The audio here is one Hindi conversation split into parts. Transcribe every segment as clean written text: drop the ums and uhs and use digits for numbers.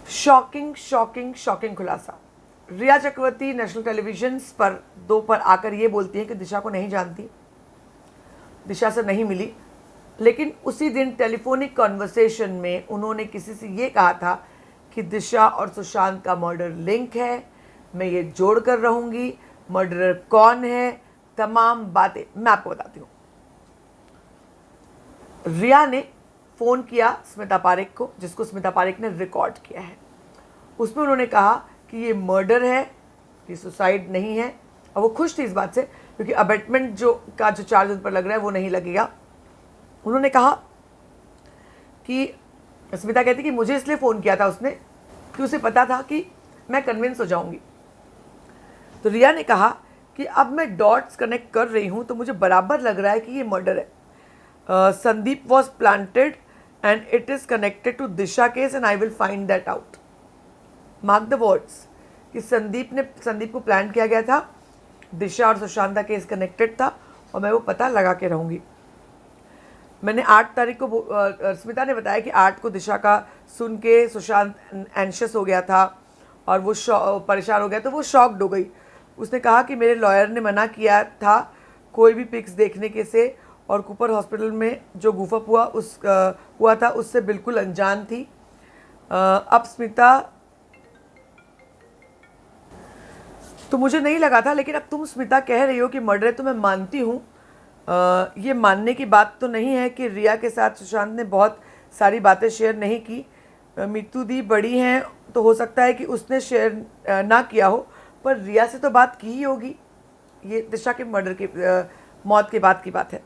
शॉकिंग शॉकिंग शॉकिंग खुलासा। रिया चक्रवर्ती नेशनल टेलीविजन पर 2 पर आकर ये बोलती है कि दिशा को नहीं जानती, दिशा से नहीं मिली, लेकिन उसी दिन टेलीफोनिक कॉन्वर्सेशन में उन्होंने किसी से ये कहा था कि दिशा और सुशांत का मर्डर लिंक है, मैं ये जोड़ कर रहूँगी, मर्डरर कौन है, तमाम बातें मैं आपको बताती हूँ। रिया ने फ़ोन किया स्मिता पारेख को, जिसको स्मिता पारेख ने रिकॉर्ड किया है। उसमें उन्होंने कहा कि ये मर्डर है, ये सुसाइड नहीं है, और वो खुश थी इस बात से क्योंकि अबेटमेंट जो चार्ज उन पर लग रहा है वो नहीं लगेगा। उन्होंने कहा कि स्मिता कहती कि मुझे इसलिए फ़ोन किया था उसने कि उसे पता था कि मैं कन्विंस हो जाऊंगी। तो रिया ने कहा कि अब मैं डॉट्स कनेक्ट कर रही हूँ तो मुझे बराबर लग रहा है कि ये मर्डर है। Sandeep was planted and it is connected to Disha case and I will find that out. Mark the words कि संदीप को प्लान किया गया था, दिशा और सुशांत का केस कनेक्टेड था और मैं वो पता लगा के रहूँगी। मैंने 8 तारीख को स्मिता ने बताया कि 8 को दिशा का सुन के सुशांत एंशियस हो गया था और वो परेशान हो गया, तो वो शॉक्ड हो गई। उसने कहा कि मेरे लॉयर ने मना किया था कोई भी पिक्स देखने के से, और कूपर हॉस्पिटल में जो गुफअप हुआ था उससे बिल्कुल अनजान थी। अब स्मिता, तो मुझे नहीं लगा था, लेकिन अब तुम स्मिता कह रही हो कि मर्डर है तो मैं मानती हूँ। ये मानने की बात तो नहीं है कि रिया के साथ सुशांत ने बहुत सारी बातें शेयर नहीं की। मीतू दी बड़ी हैं तो हो सकता है कि उसने शेयर ना किया हो, पर रिया से तो बात की ही होगी। ये दिशा के मर्डर की मौत के बाद की बात है।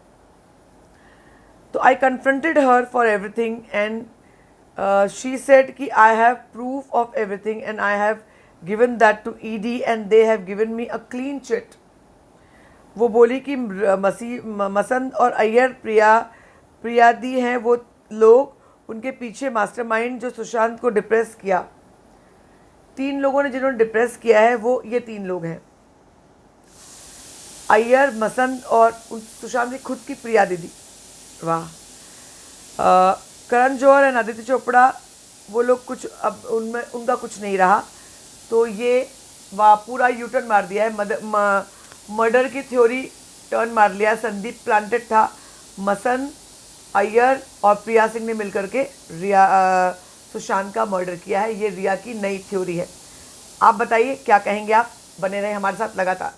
तो I confronted her for everything and she said कि I have proof of everything and I have given that to ED and they have given me a clean chit. वो बोली कि मसंद और अय्यर प्रियादी हैं वो लोग, उनके पीछे मास्टरमाइंड जो सुशांत को डिप्रेस किया। 3 लोगों ने जिन्होंने डिप्रेस किया है वो ये 3 लोग हैं, अय्यर, मसंद और सुशांत की खुद की प्रिया दीदी। वाह। करण जौहर एंड आदित्य चोपड़ा वो लोग कुछ, अब उनमें उनका कुछ नहीं रहा। तो ये वाह पूरा यूटर्न मार दिया है, मर्डर की थ्योरी टर्न मार लिया। संदीप प्लांटेड था, मसंद, अय्यर और प्रिया सिंह ने मिलकर के सुशांत का मर्डर किया है। ये रिया की नई थ्योरी है। आप बताइए क्या कहेंगे, आप बने रहे हमारे साथ लगातार।